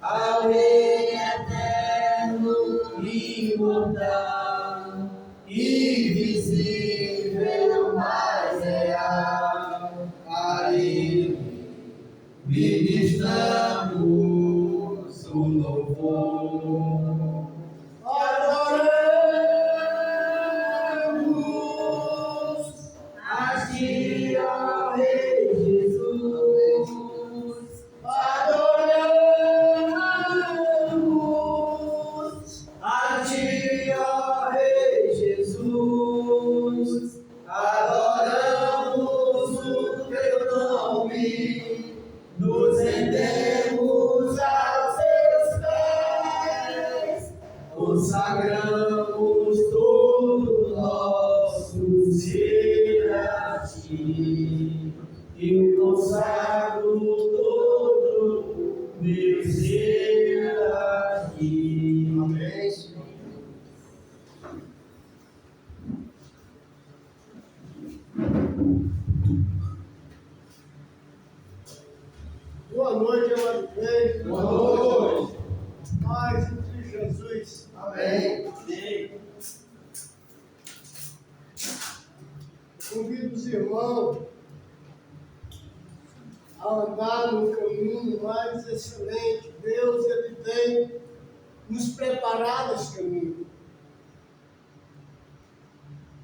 ao Rei eterno e imortal, invisível, mas real. A Ele ministramos o louvor. Adoramos a Ti, ó Rei Jesus. Adoramos a Ti, ó Rei Jesus. Adoramos o Teu nome, nos rendemos aos Teus pés, consagramos todo nosso ser a Ti, eu consagro todo meu ser a Ti. Amém. Boa noite, amado Deus. Boa noite. Paz em Cristo Jesus. Amém. Amém. Convido os irmãos a andar no caminho mais excelente. Deus, Ele tem nos preparado esse caminho.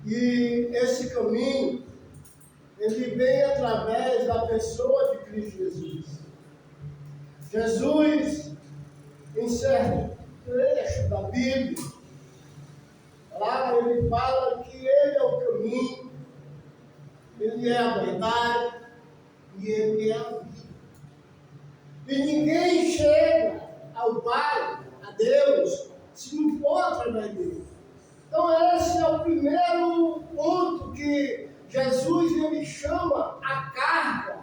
E esse caminho, ele vem através da pessoa de Cristo Jesus. Jesus, em certo trecho da Bíblia, lá ele fala que Ele é o caminho, Ele é a verdade e Ele é a vida. E ninguém chega ao Pai, a Deus, se não for através dele. Então esse é o primeiro ponto que Jesus ele chama a carga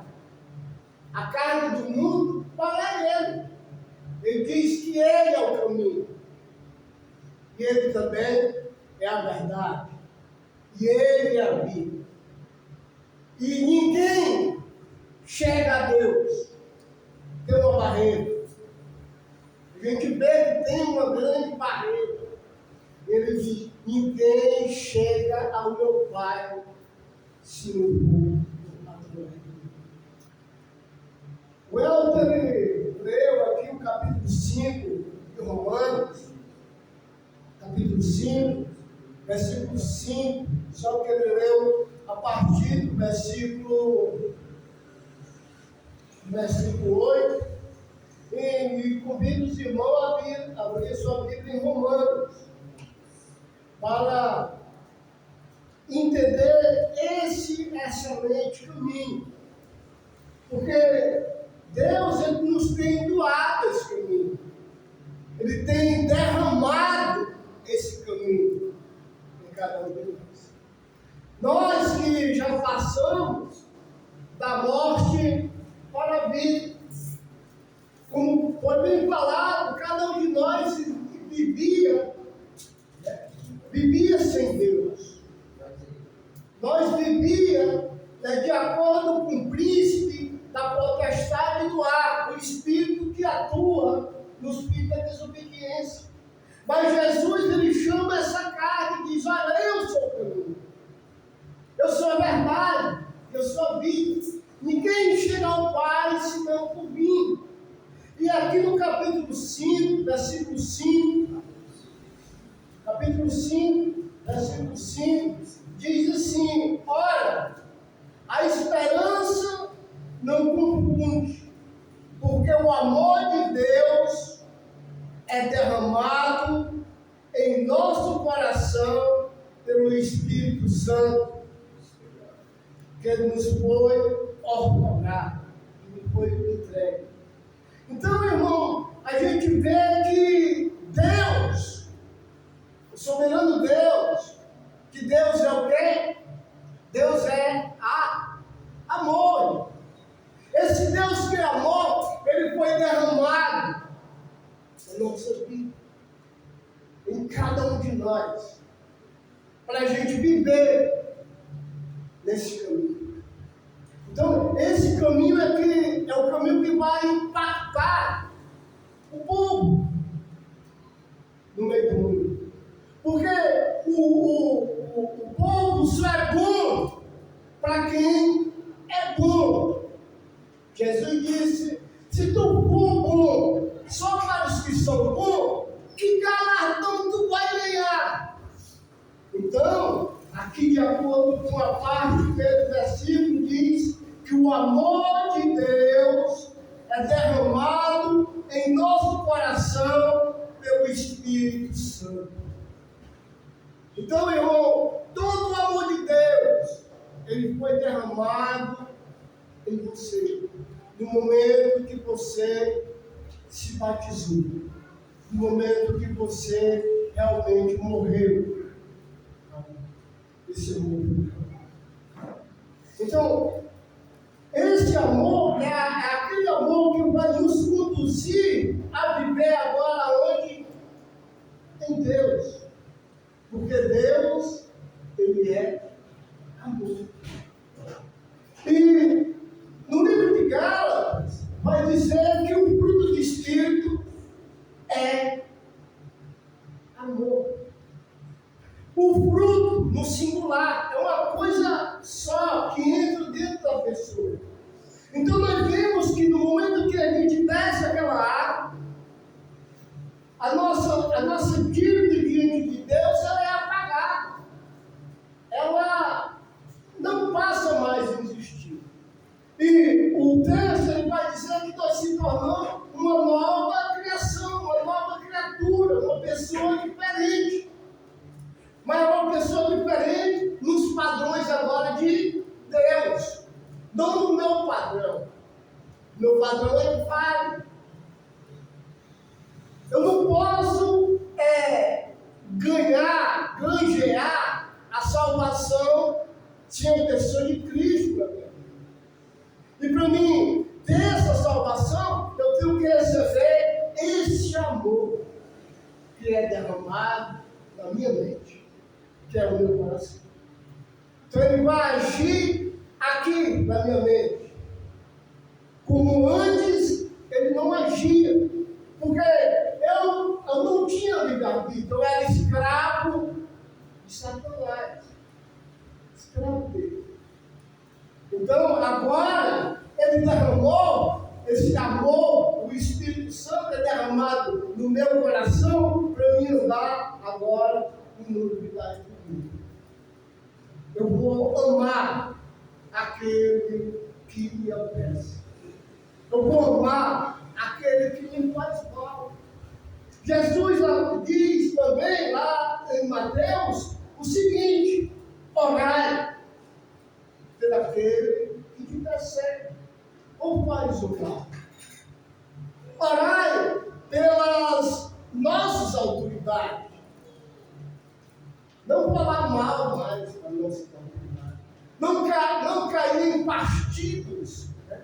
do mundo para Ele. Ele diz que Ele é o caminho. E Ele também é a verdade. E Ele é a vida. E ninguém chega a Deus. Tem uma barreira. A gente vê que tem uma grande barreira. Ele diz, ninguém chega ao meu Pai se não for através de mim. O Helder leu aqui o capítulo 5 de Romanos, capítulo 5, versículo 5, só que ele leu a partir do versículo 8, e convido os irmãos a abrir sua Bíblia em Romanos, para entender esse excelente caminho. Porque Deus ele nos tem doado esse caminho. Ele tem derramado esse caminho em cada um de nós. Nós que já passamos da morte para a vida. Como foi bem falado, cada um de nós vivia sem Deus. Nós vivíamos de acordo com o príncipe da potestade do ar, o espírito que atua no espírito da desobediência. Mas Jesus ele chama essa carga e diz, olha, eu sou o caminho, eu sou a verdade, eu sou a vida. Ninguém chega ao Pai senão por mim. E aqui no capítulo 5, versículo 5, capítulo 5, versículo 5, diz assim, ora, a esperança não confunde, porque o amor de Deus é derramado em nosso coração pelo Espírito Santo, que nos foi ordenado, que nos foi entregue. Então, irmão, a gente vê que Deus, o soberano Deus, que Deus é o quê? Deus é amor. Esse Deus que é amor, ele foi derramado na nossa vida, em cada um de nós, para a gente viver nesse caminho. Então, esse caminho é o caminho que vai impactar o aqui de acordo com a parte do versículo, diz que o amor de Deus é derramado em nosso coração pelo Espírito Santo. Então, irmão, todo o amor de Deus, ele foi derramado em você, no momento que você se batizou, no momento que você realmente morreu. Esse amor. Então, esse amor é aquele amor que vai nos conduzir a viver agora onde? Em Deus. Porque Deus, ele é amor. E no livro de Gálatas, vai dizer que o fruto do Espírito é amor. O fruto, no singular, é uma coisa só que entra dentro da pessoa. Então nós vemos que no momento que a gente desce aquela água, a nossa dívida diante de Deus, ela é apagada. Ela não passa mais a existir. E o texto ele vai dizer que nós se tornamos uma nova criação, uma nova criatura, uma pessoa diferente. Mas é uma pessoa diferente nos padrões agora de Deus. Não no meu padrão. Meu padrão é falho. Eu não posso granjear a salvação sem a pessoa de Cristo na minha vida. E para mim ter essa salvação, eu tenho que receber esse amor que é derramado na minha mente, que é o meu coração. Então ele vai agir aqui na minha mente, como antes ele não agia, porque eu não tinha livre-arbítrio, eu era escravo de Satanás, escravo dele. Então agora ele derramou esse amor, o Espírito Santo é derramado no meu coração para me andar agora em novidade de vida. Eu vou amar aquele que me obedece. Eu vou amar aquele que me faz mal. Jesus diz também lá em Mateus o seguinte: orai pelo aquele que te persegue ou faz o mal. Orai pelas nossas autoridades. Não falar mal mais da nossa autoridade. Não cair em partidos, né?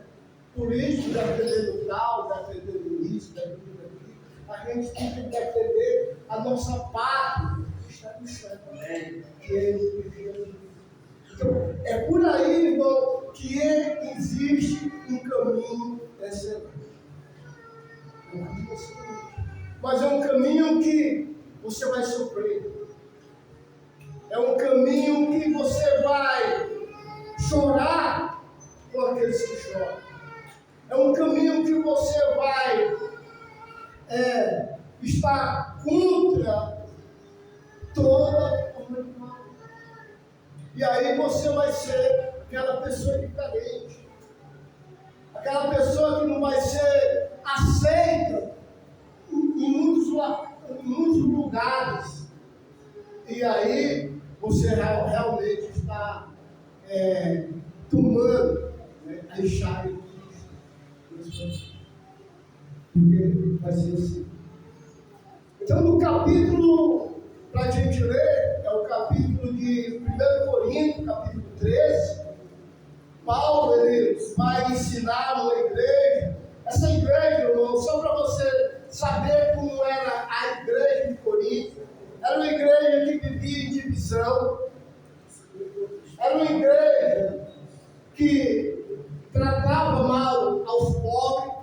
Políticos, defendendo tal, defendendo isso, defendendo aquilo. A gente tem que defender a nossa pátria, que está no céu, que é o Jesus. Então, é por aí, irmão, que existe um caminho excelente. Mas é um caminho que você vai sofrer. É um caminho que você vai chorar com aqueles que choram. É um caminho que você vai estar contra toda forma de mal. E aí você vai ser aquela pessoa diferente. Aquela pessoa que não vai ser aceita em muitos lugares. E aí você realmente está tomando, né, a chave de Cristo. Porque vai ser assim. Então, no capítulo, para a gente ler, é o capítulo de 1 Coríntios, capítulo 13, Paulo ele vai ensinar uma igreja. Essa igreja, irmão, só para você saber como era a igreja de Corinto, era uma igreja que vivia em divisão, era uma igreja que tratava mal aos pobres,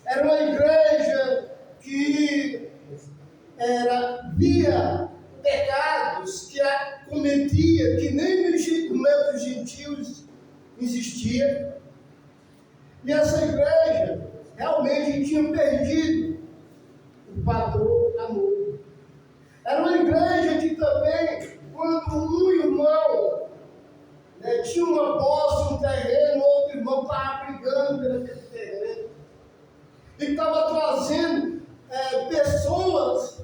era uma igreja que via pecados que cometia, que nem no meio dos gentios existia. E essa igreja realmente tinha perdido o fator amor. Era uma igreja que também, quando um irmão tinha uma posse, um terreno, outro irmão estava brigando pelo aquele terreno. E estava trazendo pessoas,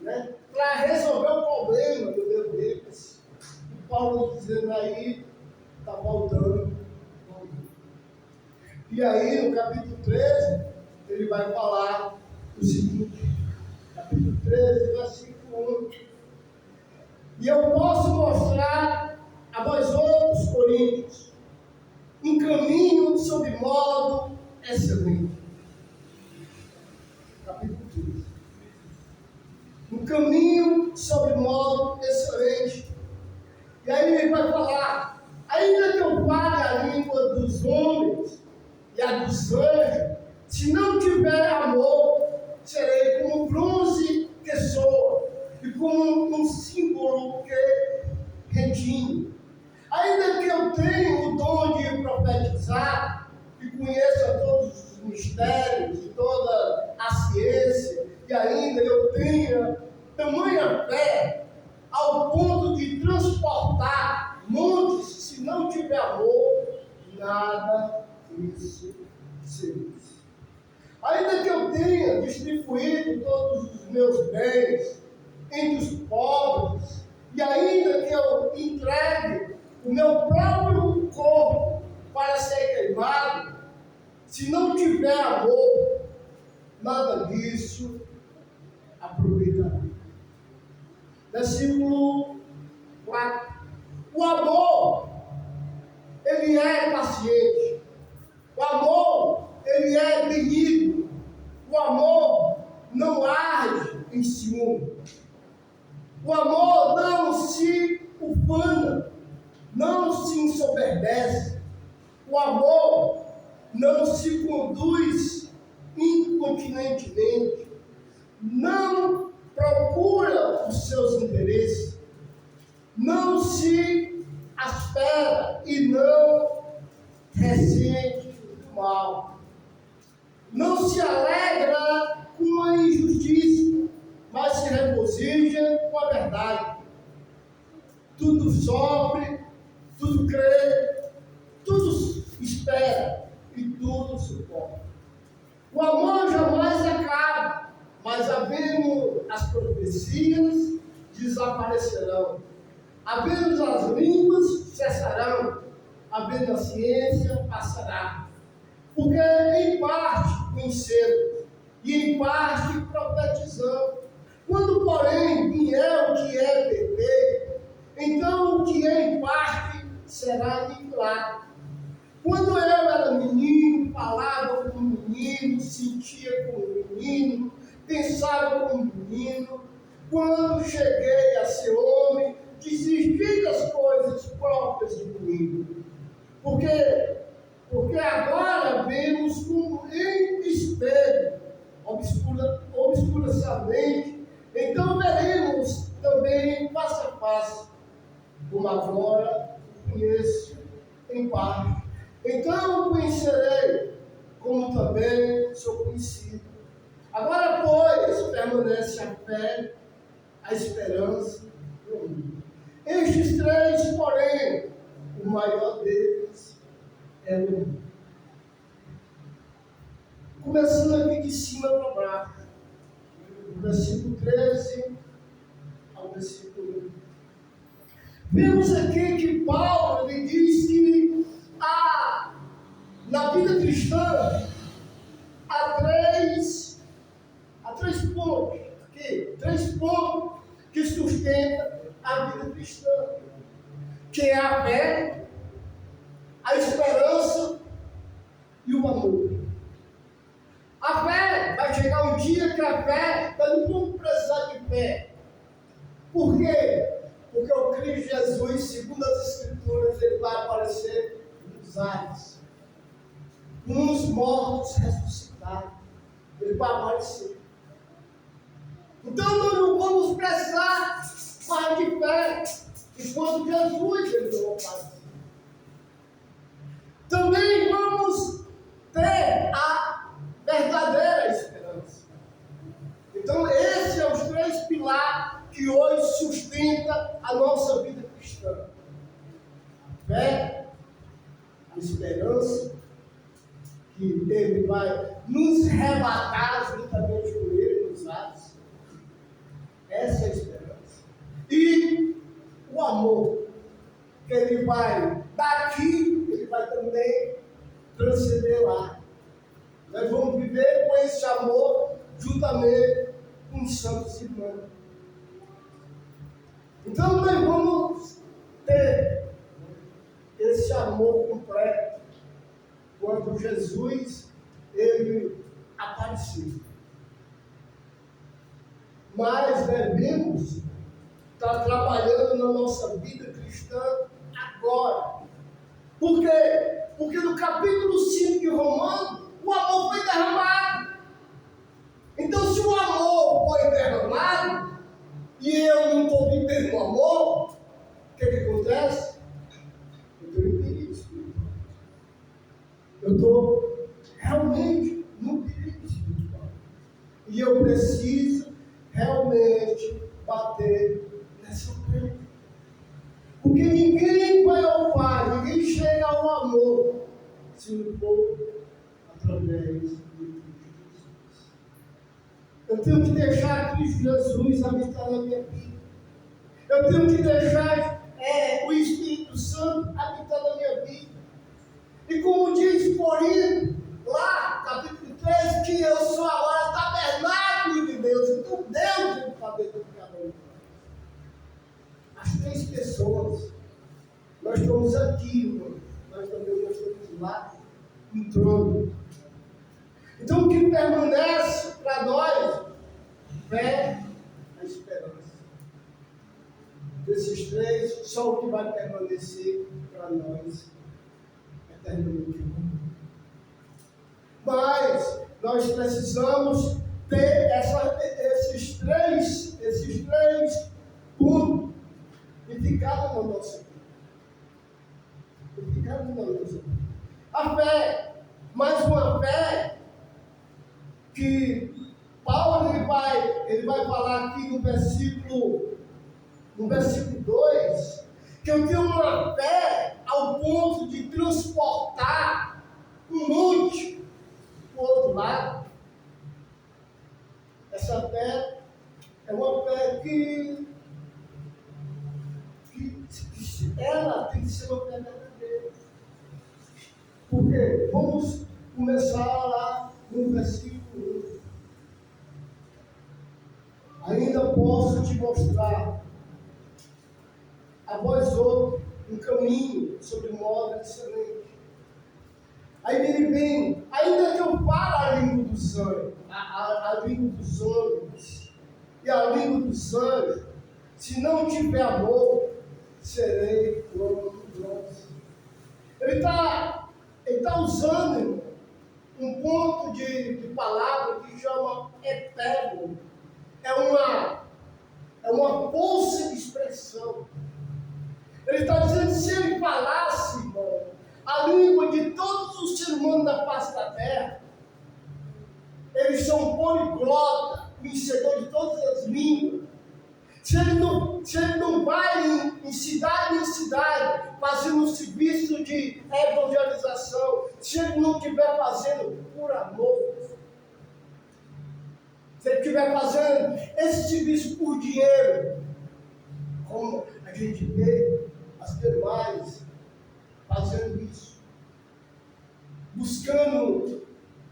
né, para resolver o problema do meu Deus. E Paulo dizendo aí, está voltando. E aí, no capítulo 13, ele vai falar o seguinte, capítulo 13, versículo 1. E eu posso mostrar a vós outros, coríntios, um caminho sob modo excelente. Capítulo 13. Um caminho sob modo excelente. E aí ele vai falar, ainda que eu fale a língua dos homens e a dos anjos, se não tiver amor, serei como bronze que soa, e como um símbolo que retine. Ainda que eu tenha o dom de profetizar, e conheça todos os mistérios e toda a ciência, e ainda eu tenha tamanha fé ao ponto de transportar montes, se não tiver amor, nada disso servirá. Ainda que eu tenha distribuído todos os meus bens entre os pobres, e ainda que eu entregue o meu próprio corpo para ser queimado, se não tiver amor, nada disso aproveitará. Versículo 4. O amor, ele é paciente. O amor, ele é benigno. O amor não age em ciúme. O amor não se ufana, não se ensoberbece. O amor não se conduz incontinentemente, não procura os seus interesses, não se aspera e não ressente o mal, não se alegra com a injustiça, mas se regozija com a verdade. Tudo sofre, tudo crê, tudo espera e tudo suporta. O amor jamais acaba, mas havendo as profecias, desaparecerão. Havendo as línguas, cessarão. Havendo a ciência, passará. Porque em parte conhecemos, e em parte profetizamos. Quando, porém, vier o que é perfeito, então o que é em parte será aniquilado. Quando eu era menino, falava como menino, sentia como menino, pensava como menino. Quando cheguei a ser homem, desisti das coisas próprias de menino. Porque agora vemos como em espelho, obscuramente. Então veremos também face a face, como agora conheço em parte. Então conhecerei, como também sou conhecido. Agora, pois, permanece a fé, a esperança e o amor. Estes três, porém, o maior deles é o amor. Começando aqui de cima para baixo, do versículo 13 ao versículo 1. Vemos aqui que Paulo ele diz que na vida cristã há três pontos, aqui, 3 pontos que sustentam a vida cristã, que é a fé, a esperança e o amor. A fé, vai chegar um dia que a fé, nós não vamos precisar de fé. Por quê? Porque o Cristo Jesus, segundo as Escrituras, ele vai aparecer nos ares, uns mortos ressuscitados. Ele vai aparecer. Então nós não vamos precisar mais de fé, enquanto Jesus ele não aparecer. Também vamos ter a verdadeira esperança. Então esses são os 3 pilares que hoje sustenta a nossa vida cristã. fé, a esperança, que Ele vai nos arrebatar juntamente com Ele nos ares. Essa é a esperança. E o amor, que Ele vai daqui, Ele vai também transcender lá. Nós vamos viver com esse amor juntamente com os santos irmãos. Então nós vamos ter esse amor completo quando Jesus ele apareceu. Mas devemos estar trabalhando na nossa vida cristã agora. Por quê? Porque no capítulo 5 de Romanos, o amor foi derramado. Então, se o amor foi derramado, e eu não estou vivendo o amor, o que acontece? Eu estou em perigo espiritual. Eu estou realmente no perigo espiritual. E eu preciso realmente bater nessa frente. Porque ninguém vai ao Pai, ninguém chega ao amor, se não for através de Cristo Jesus. Eu tenho que deixar Cristo Jesus habitar na minha vida. Eu tenho que deixar o Espírito Santo habitar na minha vida. E como diz Coríntios, lá, capítulo 13, que eu sou agora tabernáculo de Deus. Então Deus tem que fazer dentro de cada um de nós. As 3 pessoas. Nós estamos aqui, irmão. Nós também estamos lá, no trono. Então o que permanece para nós? Fé, a esperança. Desses 3, só o que vai permanecer para nós eternamente. Mas nós precisamos ter esses três pontos e ficar na nossa vida. A fé, mais uma fé que Paulo ele vai falar aqui no versículo 2, que eu tenho uma fé ao ponto de transportar um monte para o outro lado. Essa fé é uma fé que ela tem que ser uma fé verdadeira. Porque vamos começar lá no versículo 1. Ainda posso te mostrar a vós outros um caminho sobre modo excelente. Aí ele vem, ainda que eu fale a língua dos anjos, a língua dos homens e a língua dos anjos, se não tiver amor, serei como bronze. Ele está usando, irmão, um ponto de palavra que chama epégo. É uma força de expressão. Ele está dizendo que se ele falasse, irmão, a língua de todos os seres humanos da face da terra, eles são poliglotas, conhecedores de todas as línguas. Se ele não vai em cidade em cidade, fazendo um serviço de evangelização, se ele não estiver fazendo por amor, se ele estiver fazendo esse serviço por dinheiro, como a gente vê as demais fazendo isso, buscando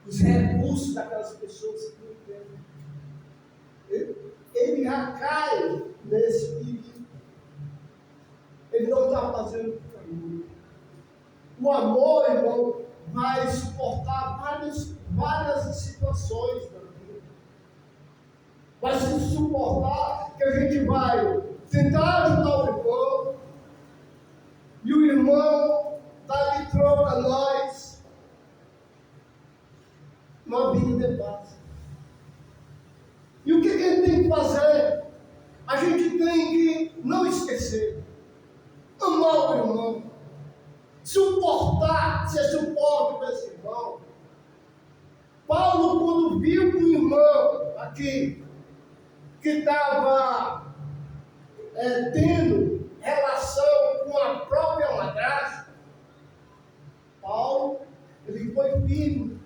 os recursos daquelas pessoas que não têm, ele já cai nesse perigo. Ele não está fazendo por amor. O amor, irmão, vai suportar várias situações da vida. Vai se suportar que a gente vai tentar ajudar o irmão, e o irmão dá de troca a nós uma vida de paz. E o que a gente tem que fazer? A gente tem que não esquecer, amar o irmão, suportar, ser suporte para esse irmão. Paulo, quando viu um irmão aqui, que estava tendo relação com com a própria madrasta, Paulo, ele foi firme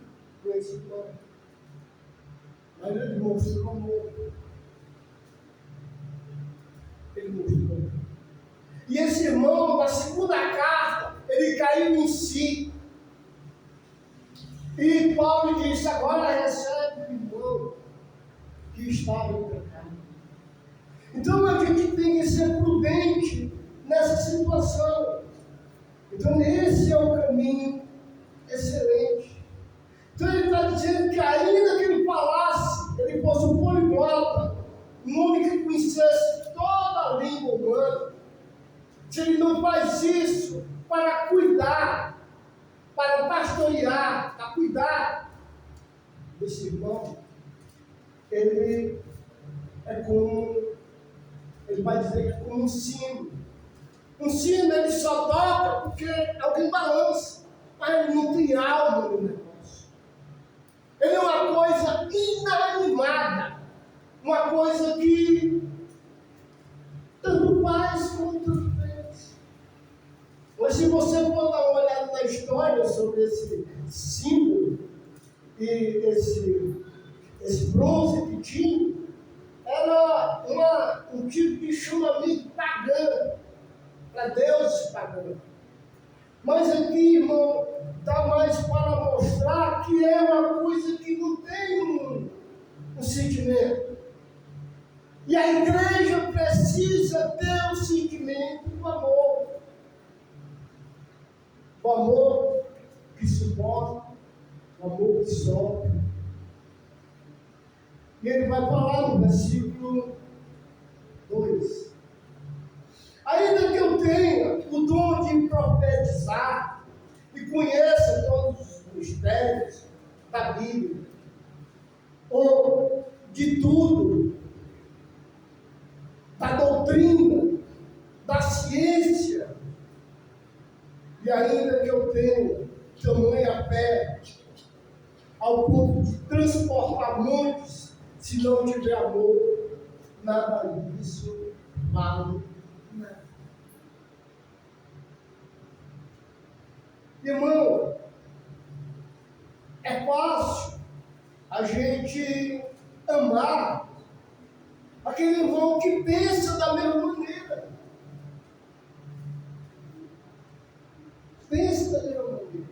com esse irmão. Mas ele mostrou amor. Ele mostrou. E esse irmão, na segunda carta, ele caiu em si. E Paulo disse: agora recebe o irmão que estava em pecado. Então a gente tem que ser prudente nessa situação. Então esse é o caminho excelente. Então ele está dizendo que ainda que ele falasse, ele fosse um poliglota, um homem que conhecesse toda a língua humana, se ele não faz isso para cuidar, para pastorear, para cuidar desse irmão, ele é como, ele vai dizer que é como um sino. Um sino ele só toca porque alguém balança, mas ele não tem alma no negócio. Ele é uma coisa inanimada, uma coisa que tanto faz como tanto fez. Mas se você for dar uma olhada na história sobre esse símbolo e esse bronze que tinha, era um tipo de chamamento pagão, para deuses pagãos. Mas aqui, irmão, dá mais para mostrar que é uma coisa que não tem um sentimento. E a igreja precisa ter o sentimento do amor. O amor que suporta, o amor que sofre. E ele vai falar no versículo 2. Ainda que eu tenha o dom de profetizar e conheça todos os mistérios da Bíblia, ou de tudo, da doutrina, da ciência, e ainda que eu tenha tamanha fé, ao ponto de transportar muitos, se não tiver amor, nada disso vale nada. Irmão, é fácil a gente amar aquele irmão que pensa da mesma maneira. Pensa da mesma maneira.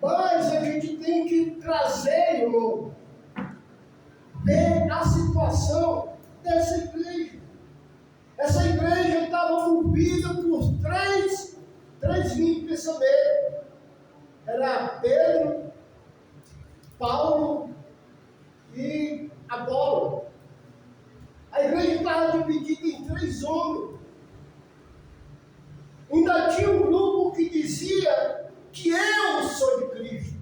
Mas a gente tem que trazer, irmão, ver a situação dessa igreja. Essa igreja estava movida por três linhas de pensamento. Era Pedro, Paulo e Apolo. A igreja estava dividida em 3 homens. Ainda tinha um grupo que dizia que eu sou de Cristo.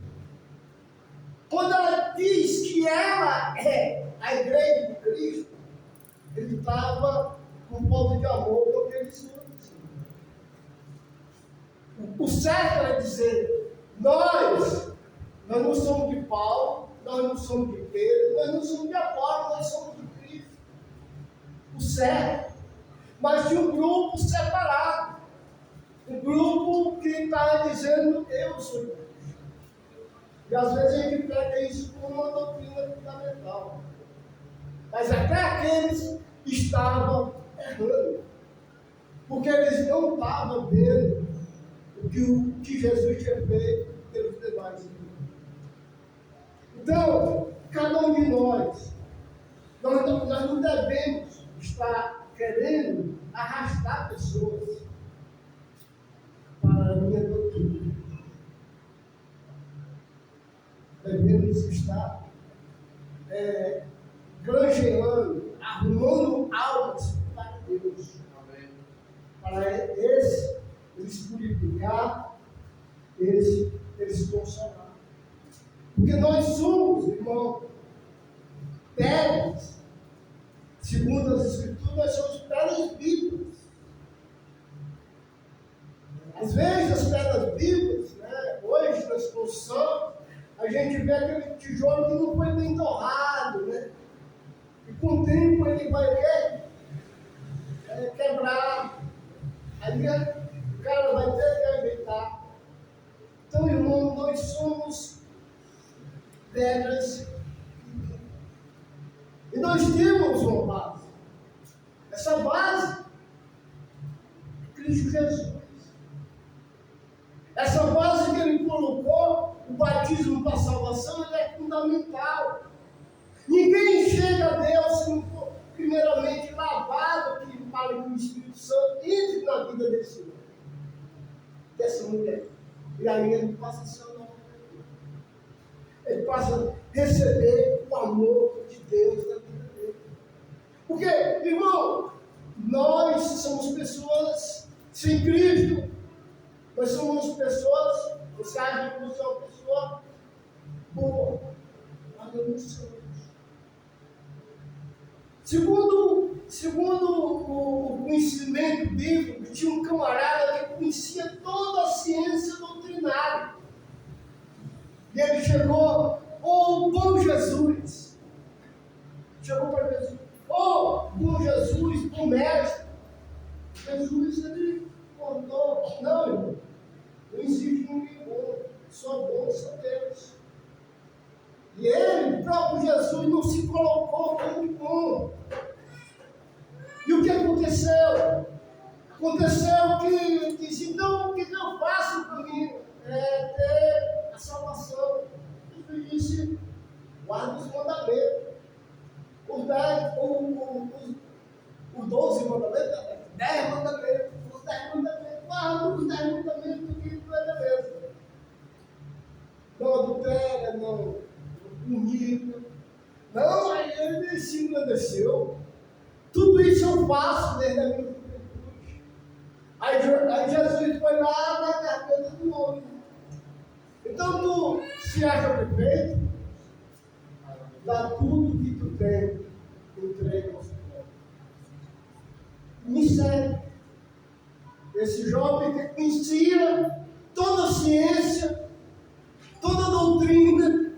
Quando ela diz que ela é a igreja de Cristo, ele estava com falta de amor com aqueles homens. O certo era dizer: nós não somos de Paulo, nós não somos de Pedro, nós não somos de Apolo, nós somos de Cristo. O certo. Mas de um grupo separado. Um grupo que está dizendo: eu sou de Cristo. E às vezes a gente pega isso como uma doutrina fundamental. Mas até aqueles estavam errando. Porque eles não estavam vendo o que Jesus tinha feito pelos demais. Então, cada um de nós não devemos estar querendo arrastar pessoas para a minha doutrina. Devemos estar granjeando, arrumando almas para Deus. Amém. Para eles purificar, eles consolar. Porque nós somos, irmão, pedras. Segundo as Escrituras, nós somos pedras vivas. Às vezes as pedras vivas, né, hoje na exposição, a gente vê aquele tijolo que não foi bem torrado, né? E com o tempo ele vai quebrar. Aí o cara vai ter que ajeitar. Então, irmão, nós somos pedras e nós temos uma base. Essa base é Cristo Jesus. Essa base que ele colocou, o batismo para a salvação, ele é fundamental. Ninguém chega a Deus se não for primeiramente lavado, que para que o Espírito Santo entre na vida desse homem, dessa mulher. E aí ele passa a ser novo. Ele passa a receber o amor de Deus na vida dele. Porque, irmão, nós somos pessoas sem Cristo. Nós somos pessoas, você acha que você é uma pessoa boa, mas nós não somos. Segundo o conhecimento bíblico, tinha um camarada que conhecia toda a ciência doutrinária. E ele chegou, bom Jesus. Chegou para Jesus, bom Jesus, bom mestre. Jesus, ele contou, não, irmão, não existe ninguém bom, só bom, só Deus. E ele, o próprio Jesus, não se colocou como bom. E o que aconteceu? Aconteceu que disse, então, o que eu faço comigo? É ter a salvação. Jesus disse, guarda os mandamentos. Os 12 mandamentos, 10 mandamentos. Os 10 mandamentos, guarda os 10 mandamentos que tu é mesmo. Não adultera, não humilha. Não, aí ele se engrandeceu. Tudo isso eu faço desde a minha juventude. Aí Jesus foi lá na garganta do homem. Então tu se acha perfeito, dá tudo que tu tem, entrega aos pobres. Me segue. Esse jovem que conhecia toda a ciência, toda a doutrina,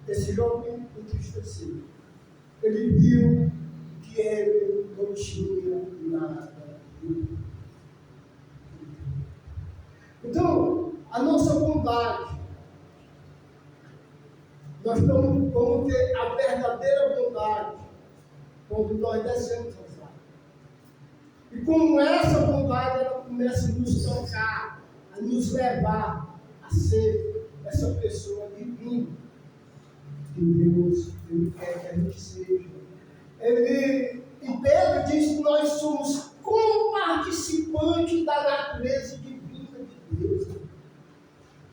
esse jovem entristecido. Ele viu que ele não tinha nada. Então, a nossa bondade, nós vamos ter a verdadeira bondade quando nós descemos as águas. E como essa bondade, ela começa a nos tocar, a nos levar a ser essa pessoa divina que Deus ele quer que a gente seja. E Pedro diz que nós somos comparticipantes da natureza divina de Deus.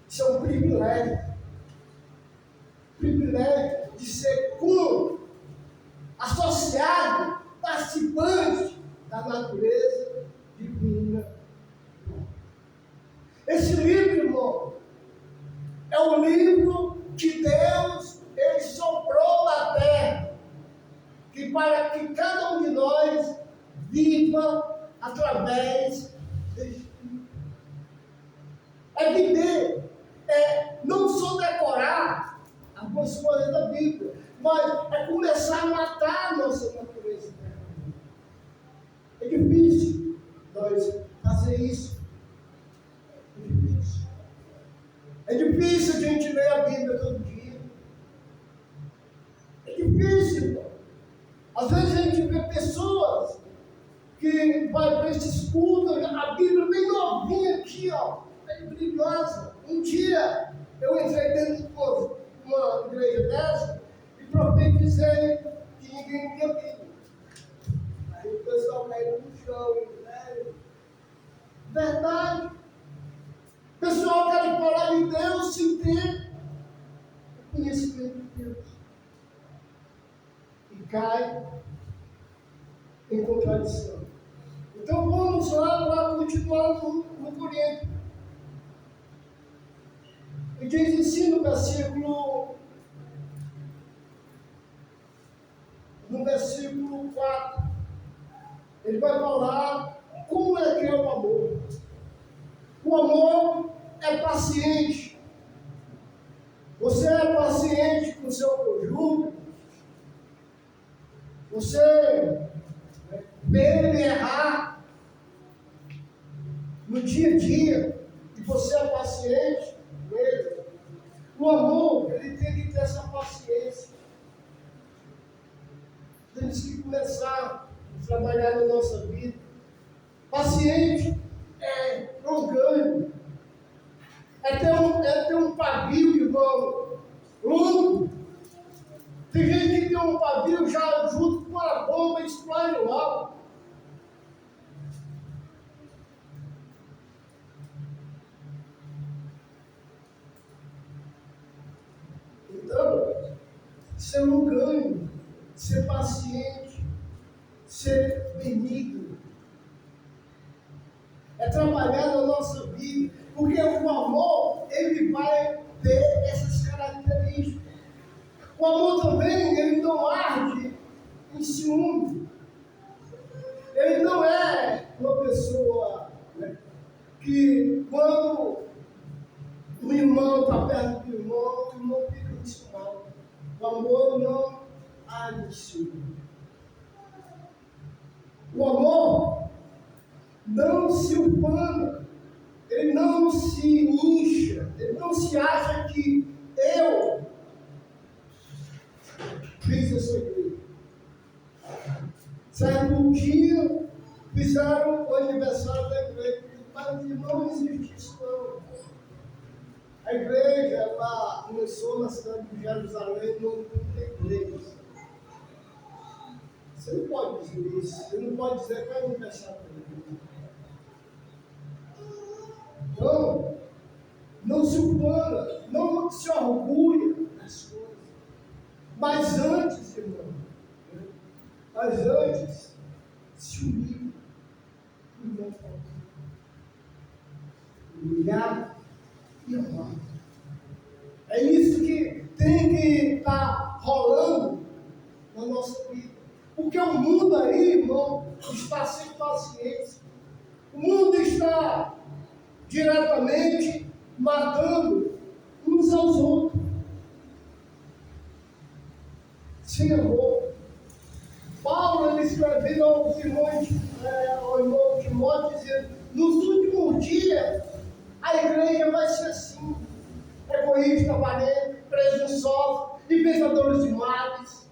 Isso é um privilégio. Privilégio de ser associado, participante da natureza divina. Esse livro, irmão, é um livro que Deus ele soprou na terra, que para que cada um de nós viva através deste livro. É viver, não só decorar algumas coisas da Bíblia, mas é começar a matar a nossa natureza. É difícil nós fazer isso. É difícil. É difícil a gente ler a Bíblia todo dia. É difícil, irmão. Às vezes a gente vê pessoas que vai para esses cultos, a Bíblia bem novinha aqui, ó, bem brilhosa. Um dia eu entrei dentro de uma igreja dessa e profetizei que ninguém tinha Bíblia. Aí o pessoal caiu no chão, né? Verdade. O pessoal quer falar de Deus sem ter o conhecimento de Deus. E cai em contradição. Então vamos lá continuar no Coríntios. E diz assim no versículo 4, ele vai falar como é que é o amor. O amor é paciente. Você é paciente com o seu cônjuge. Você ver ele errar no dia a dia, e você é paciente com ele. O amor, ele tem que ter essa paciência. Temos que começar a trabalhar na nossa vida. Paciente é orgânico. É ter um pavio, irmão, longo. Tem gente que tem um pavio já junto com a bomba e explode logo. Então, ser longânimo, ser paciente, ser benigno, é trabalhar na nossa vida, porque o amor, ele vai ter essas características. O amor também, ele não arde em ciúme. Ele não é uma pessoa, né, que quando o irmão está perto do irmão, o irmão fica enciumado. O amor não arde em ciúme. O amor não se ufana, ele não se incha, ele não se acha que eu fiz essa igreja. Certo dia, fizeram o aniversário da igreja, mas não existe isso não. A igreja, ela começou na cidade de Jerusalém, não tem igreja. Você não pode dizer isso, você não pode dizer que é o aniversário da igreja. Então, não se ufana, não se orgulha das coisas. Mas antes, irmão, se humilha. Humilhado e amado. É isso que tem que estar rolando na nossa vida. Porque o mundo aí, irmão, está sem paciência. O mundo está diretamente matando uns aos outros. Sem amor. Paulo, ele escreveu aos irmãos, ao irmão Timóteo, dizendo: nos últimos dias, a igreja vai ser assim: egoísta, avarenta, presunçosa, inventadores de males,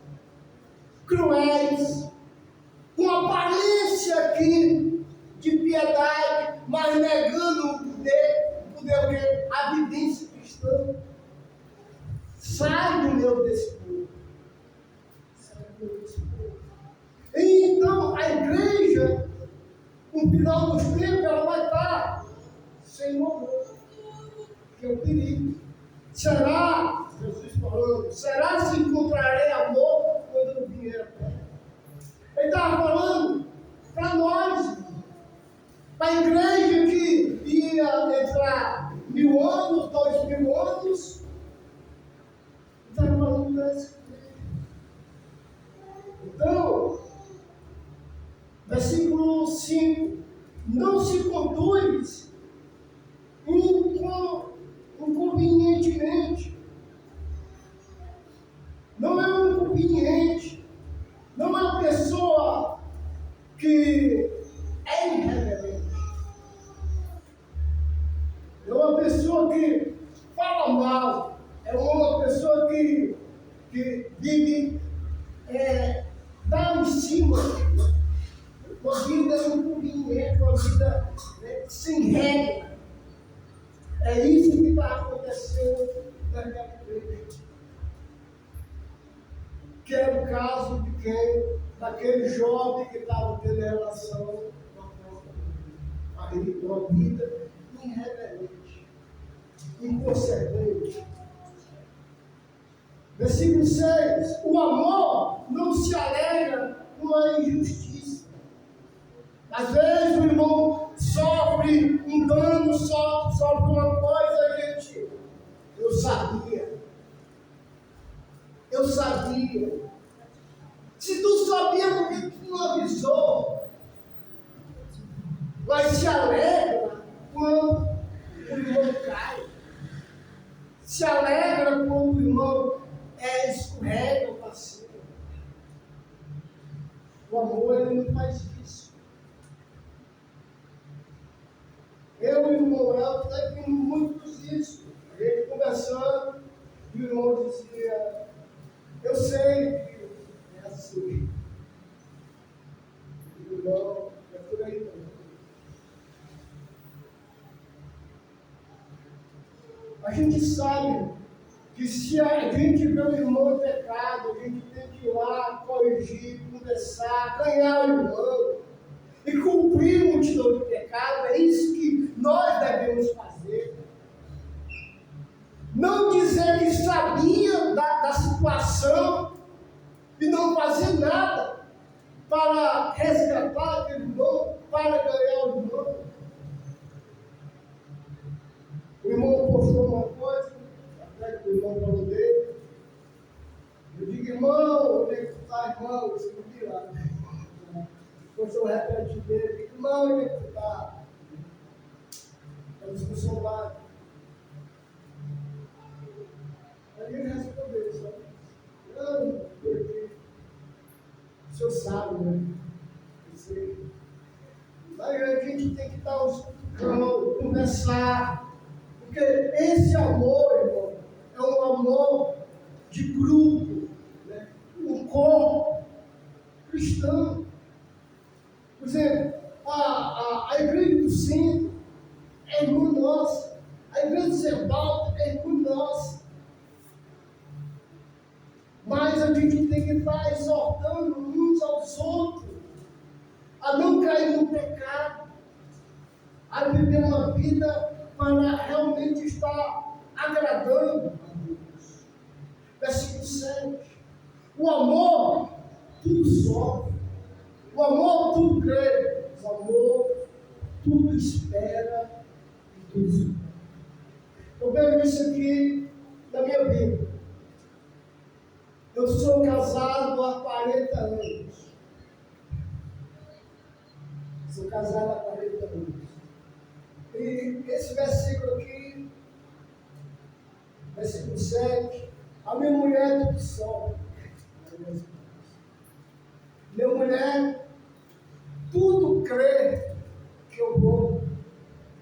cruéis, com aparência aqui de piedade, mas negando o poder que a evidência cristã. Sai do meu desse povo. Sai do meu desse povo. Então, a igreja, no final dos tempos, ela vai estar sem amor, que é o perigo. Será, Jesus falando, será se encontrarei amor quando eu vier a terra? Ele estava falando para nós, para a igreja que ia entrar 1000 anos, 2000 anos. Ele estava falando dessa igreja. Então, versículo 5: não se conduz inconvenientemente. Não é um inconveniente. Não é uma pessoa que é irreverente. É uma pessoa que fala mal. É uma pessoa que vive dá em cima. Uma vida inconveniente, uma vida sem regra. É isso que está acontecendo naquela igreja. Que era o caso de quem? Daquele jovem que estava tendo relação com a própria uma vida irreverente, inconsequente. Versículo 6: o amor não se alegra com a injustiça. Às vezes o irmão sofre um dano, sofre uma coisa, gente. Eu sabia. Se tu sabia, por que tu não avisou? Mas se alegra quando o irmão cai. Se alegra quando o irmão escorrega para cima. O amor, ele não faz isso. E o irmão dizia, eu sei que é assim. E o irmão, é por aí também. A gente sabe que se a gente vê o irmão em pecado, a gente tem que ir lá, corrigir, conversar, ganhar o irmão e cumprir a multidão de pecado. É isso que nós devemos fazer. Não dizer que sabia da situação e não fazer nada para resgatar aquele irmão, para ganhar o irmão. O irmão postou uma coisa, até que o irmão falou dele. Eu digo, irmão, onde é que tu está, irmão? Você não vira. Postou o repete dele, eu digo, irmão, onde é que tu está? A discussão lá. Aí ele respondeu, sabe? Não, porque o senhor sabe, né? Eu sei. Aí a gente tem que dar os cutucão, conversar. Porque esse amor, irmão, é um amor de grupo, né? Um corpo cristão. Por exemplo, a igreja do centro é irmã nossa. A igreja do Zebaldo é irmã nossa. Mas a gente tem que estar exortando uns aos outros a não cair no pecado, a viver uma vida para realmente estar agradando a Deus. Versículo 7. O amor tudo sofre, o amor tudo crê, o amor tudo espera e tudo suporta. Eu vejo isso aqui na minha vida. Eu sou casado há 40 anos. Sou casado há 40 anos. E esse versículo aqui, versículo 7, a minha mulher tudo sofre. Minha mulher tudo crê que eu vou,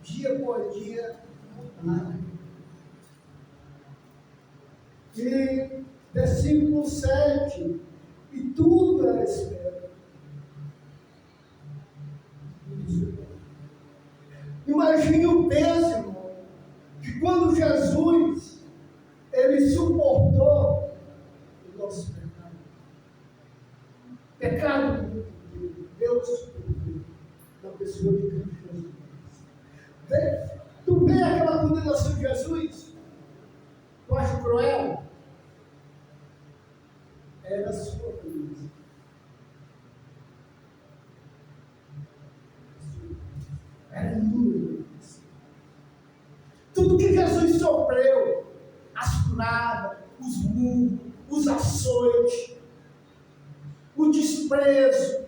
dia por dia, mudar. E versículo 7, e tudo ela espera. Imagine o peso, irmão, que quando Jesus, ele suportou o nosso pecado. Pecado de Deus suportou na pessoa de Cristo Jesus. Tu vê aquela condenação de Jesus? Tu acha cruel? Era a sua cruz. Era minha. Tudo que Jesus sofreu, as furadas, os murros, os açoites, o desprezo.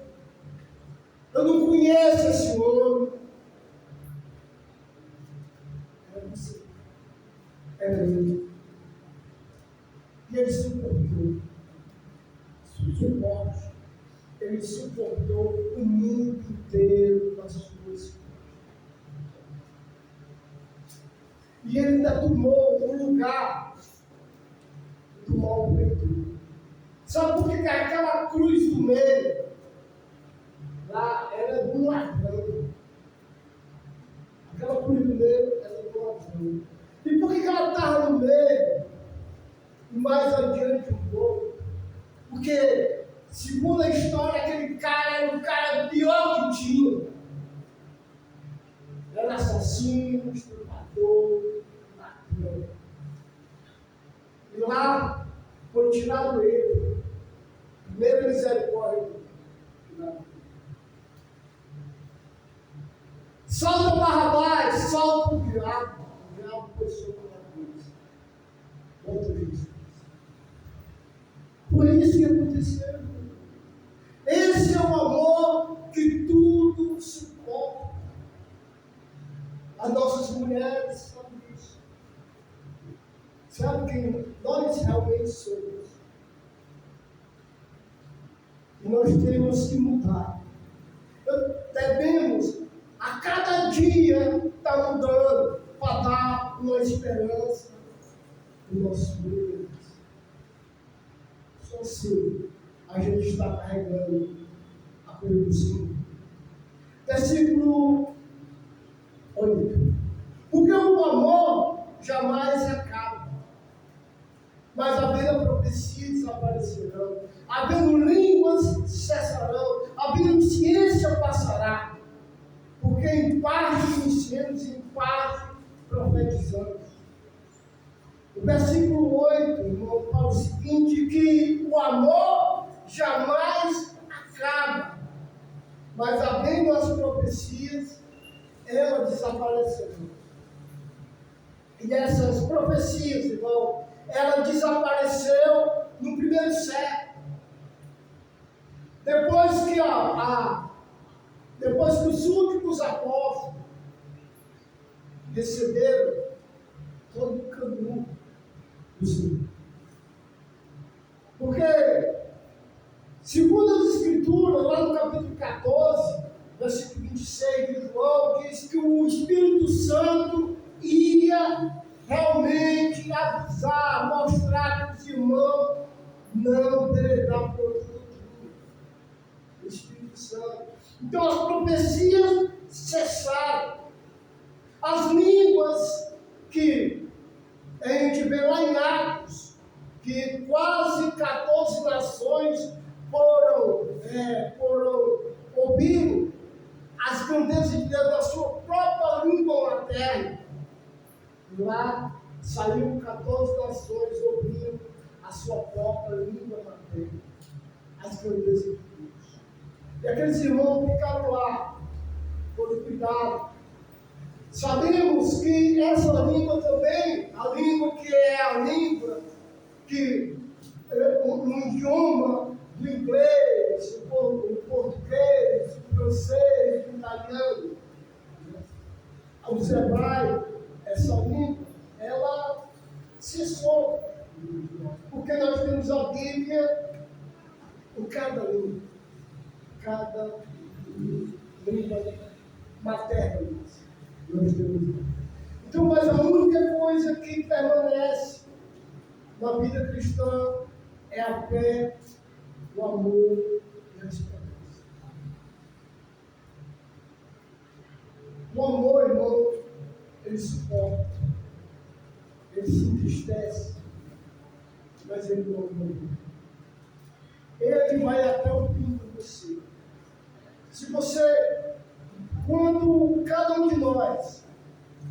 Eu não conheço esse homem. Era você. Era ele. E ele suportou. Suporte. Ele suportou o mundo inteiro nas suas costas. E ele ainda tomou o lugar do malfeitor. Sabe por que aquela cruz do meio lá era de um ladrão? Aquela cruz do meio era de um ladrão. E por que ela estava no meio? E mais adiante um pouco. Porque, segundo a história, aquele cara era o cara pior que tinha. Era assassino, estuprador, ladrão. E lá foi tirado ele. Primeira misericórdia. Solta Barrabás, solta o diabo. O diabo foi solto na cruz. Contra Jesus. Foi isso que aconteceu. Esse é o amor que tudo suporta. As nossas mulheres sabem disso. Sabe quem nós realmente somos. E nós temos que mudar. Devemos, a cada dia, estar mudando para dar uma esperança o nosso Deus. Só assim a gente está carregando a coisa do Senhor. Versículo 8. Porque o amor jamais acaba, mas havendo profecias desaparecerão, havendo línguas cessarão, havendo ciência passará, porque em parte conhecemos e em parte profetizamos. O versículo 8, irmão, fala o seguinte, que o amor jamais acaba, mas havendo as profecias, elas desaparecerão. E essas profecias, irmão, ela desapareceu no primeiro século. Depois que os últimos apóstolos receberam todo o caminho do Senhor. Porque, segundo as Escrituras, lá no capítulo 14, versículo 26 de João, diz que o Espírito Santo ia realmente avisar, mostrar que os irmãos não enveredar por outro caminho. O Espírito Santo. Então as profecias cessaram. As línguas que a gente vê lá em Atos, que quase 14 nações foram ouvindo as grandezas de Deus na sua própria língua materna. Lá saíram 14 nações ouvindo a sua própria língua materna, as grandezas de Deus. E aqueles irmãos ficaram lá, foram cuidados. Sabemos que essa língua também, a língua que é a língua que no idioma do inglês, o português, o francês, o italiano, os hebraicos, essa língua, ela cessou. Porque nós temos a Bíblia em cada língua. Cada língua materna. Nós temos. Então, mas a única coisa que permanece na vida cristã é a fé, o amor e a esperança. O amor, irmão, ele suporta, ele se entristece, mas ele não morre. Ele vai até o fim de você. Se você, quando cada um de nós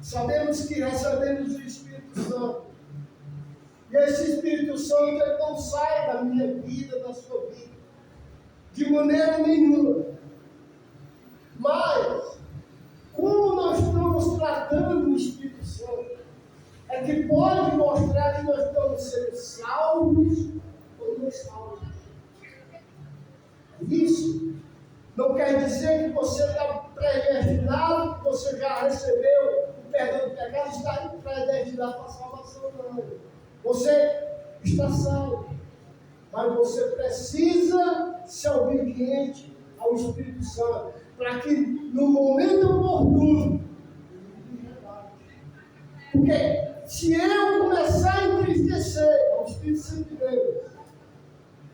sabemos que recebemos o Espírito Santo, e esse Espírito Santo ele não sai da minha vida, da sua vida, de maneira nenhuma. Mas, como nós estamos tratando o Espírito Santo, é que pode mostrar que nós estamos sendo salvos ou não salvos. Isso não quer dizer que você está predestinado, que você já recebeu o perdão do pecado, está predestinado para a salvação, não. Você está salvo, mas você precisa ser obediente ao Espírito Santo, para que no momento oportuno, porque se eu começar a entristecer ao Espírito Santo de Deus,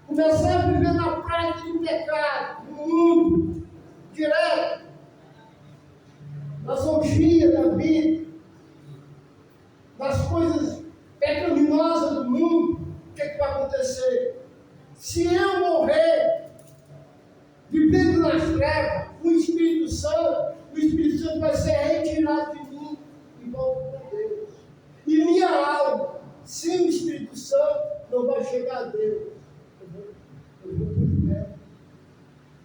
começar a viver na prática do pecado, no mundo, direto, nas orgias da vida, nas coisas pecaminosas do mundo, o que vai acontecer? Se eu morrer vivendo nas trevas, o Espírito Santo vai ser retirado de mim e volta para Deus. E minha alma, sem o Espírito Santo, não vai chegar a Deus. Eu vou para o inferno.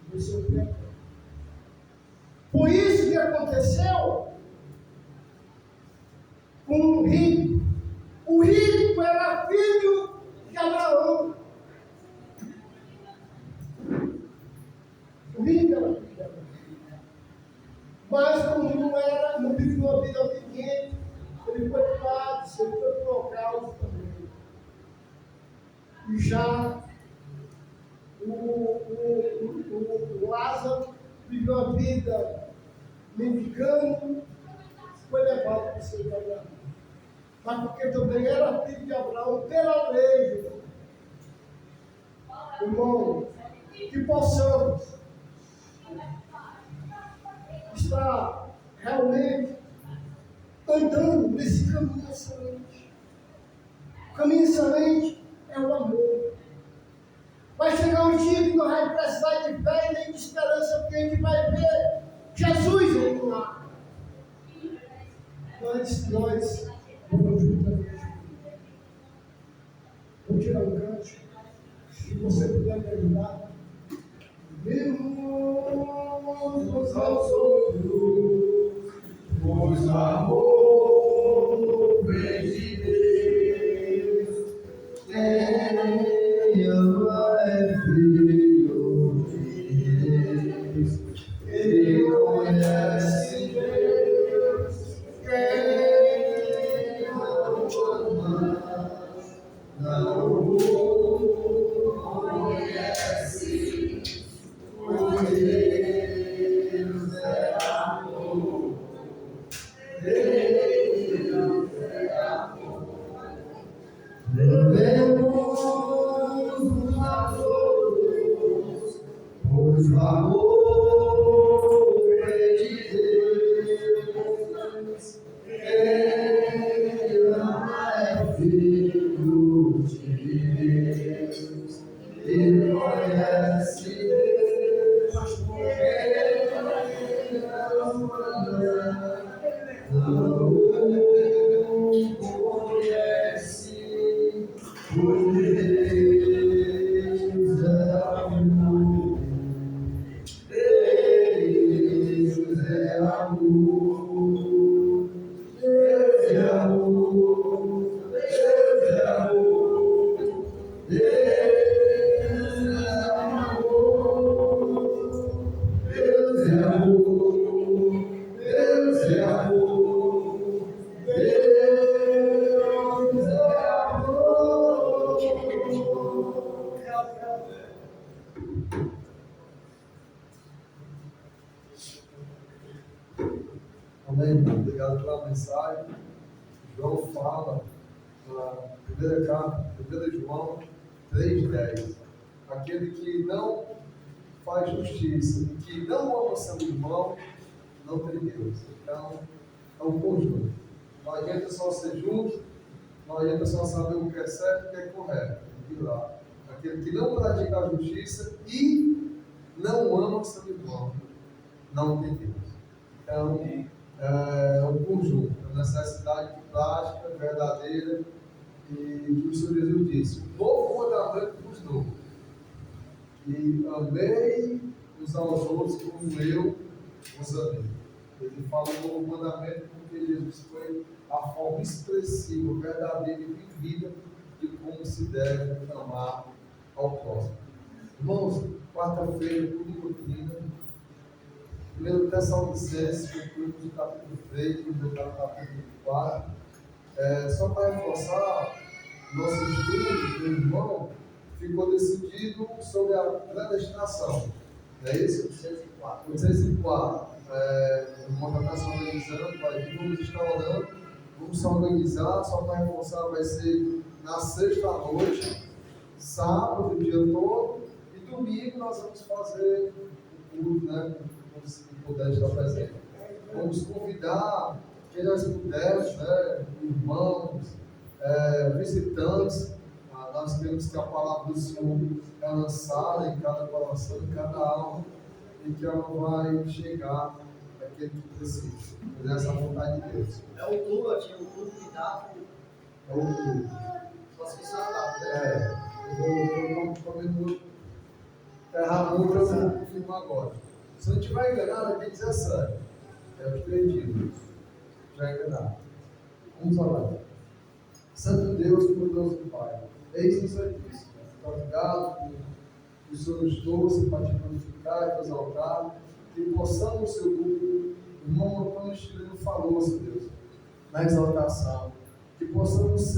Eu vou sofrer. Foi isso que aconteceu com o rico. O rico era filho de Abraão. O rico era filho de Abraão. Mas como não viveu uma vida obediente, ele foi para ele foi para o local também. E já o Lázaro viveu uma vida mendigando, foi levado para o seu Abraão. mas porque também era filho de Abraão pela lei. Irmão, que possamos estar realmente andando nesse caminho excelente. O caminho excelente é o amor. Vai chegar um dia que não vai precisar de fé e nem de esperança, porque a gente vai ver Jesus indo lá. Nós vamos juntamente. Vou tirar um gancho. Se você puder me ajudar. Vemos aos outros, pois o amor vem de Deus. Quem ama é filho de Deus. Ele conhece Deus. Quem não ama não conhece. Pois Deus é amor. Deus é amor. Devemos uns aos outros, pois o amor é de Deus. Quem ama é filho de Deus. Ele conhece Deus. Quem não ama não conhece. Pois Deus é amor. Deus é amor. Deus é amor. Deus é amor. Deus é amor. Deus é amor. Deus é amor. Deus é amor. Amém, irmão. Obrigado pela mensagem. João fala na primeira carta, 1 João 3,10. Aquele que não faz justiça e que não ama seu irmão, não tem Deus. Então, é um conjunto. Não adianta só ser justo, não adianta só saber o que é certo e o que é correto. Tem que ir lá. Aquele que não pratica a justiça e não ama seu irmão, não tem Deus. Então, é um conjunto, é uma necessidade prática, verdadeira, e que o Senhor Jesus disse: um novo mandamento vos dou, e amei uns aos outros como eu os amei. Ele fala um novo mandamento porque Jesus foi a forma expressiva, verdadeira e vivida de como se deve amar ao próximo. Irmãos, quarta-feira, tudo doutrina. 1 Tessalonicenses, concluímos o capítulo 3, no capítulo 4. Só para reforçar, nosso estudo, meu irmão, ficou decidido sobre a predestinação. Não é isso? 804. 804. O irmão está se organizando, vamos estar orando, vamos se organizar, só para reforçar, vai ser na sexta-noite, sábado, o dia todo, e domingo nós vamos fazer o culto, né? Se puder estar presente. Vamos convidar quem nós pudermos, né, irmãos, visitantes. Nós queremos que a palavra do Senhor é lançada em cada coração, em cada alma, e que ela vai chegar àquele que precisa. Mas essa é a vontade de Deus. É o culto, tinha o culto que dá. É o culto. Só se sabe. Eu vou comendo terra nua, eu vou confirmar agora. Se não tiver enganado, tem 17. É os 3 dias. Já enganado. Vamos orar. Santo Deus, poderoso Pai, eis nos aqui. Obrigado por o Senhor nos trouxe para te glorificar e te exaltar. Que possamos, Senhor, o irmão Antônio Chileno falou, Senhor Deus, na exaltação. Que possamos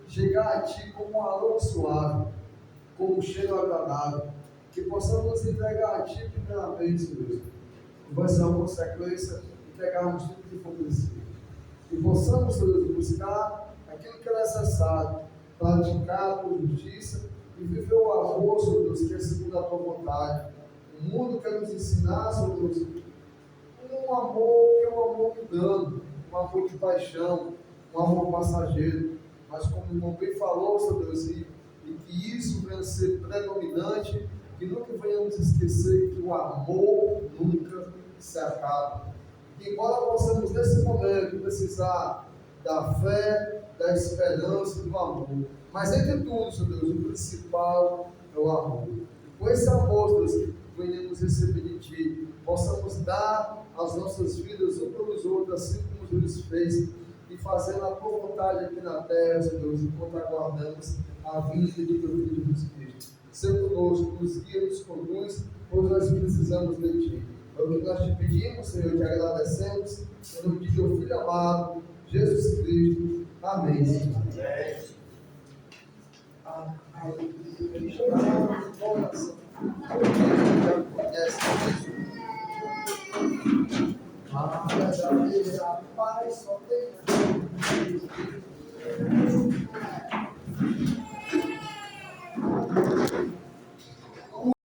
chegar a Ti como um aroma suave, como um cheiro agradável. Que possamos entregar a Ti primeiramente, Senhor Deus. E vai ser uma consequência entregarmos tudo que for preciso. Que possamos, Senhor Deus, buscar aquilo que é necessário, praticar a tua justiça e viver o amor, Senhor Deus, que é segundo a tua vontade. O mundo quer nos ensinar, Senhor Deus, um amor que é um amor mudando, um amor de paixão, um amor passageiro. Mas como o irmão bem falou, Senhor Deus, e que isso venha a ser predominante, que nunca venhamos esquecer que o amor nunca se acaba. Que embora possamos nesse momento precisar da fé, da esperança e do amor, mas entre tudo, Senhor Deus, o principal é o amor. E com esse amor, Deus, que venhamos receber de Ti, possamos dar as nossas vidas uns pelos outros, assim como Jesus fez, e fazendo a Tua vontade aqui na terra, Senhor Deus, enquanto aguardamos a vinda de Teu Filho Jesus Cristo. Seja conosco, nos guia, nos conduz, pois nós precisamos de Ti. É o que nós te pedimos, Senhor, te agradecemos, em nome de Teu Filho amado, Jesus Cristo. Amém, Senhor. A verdadeira paz só tem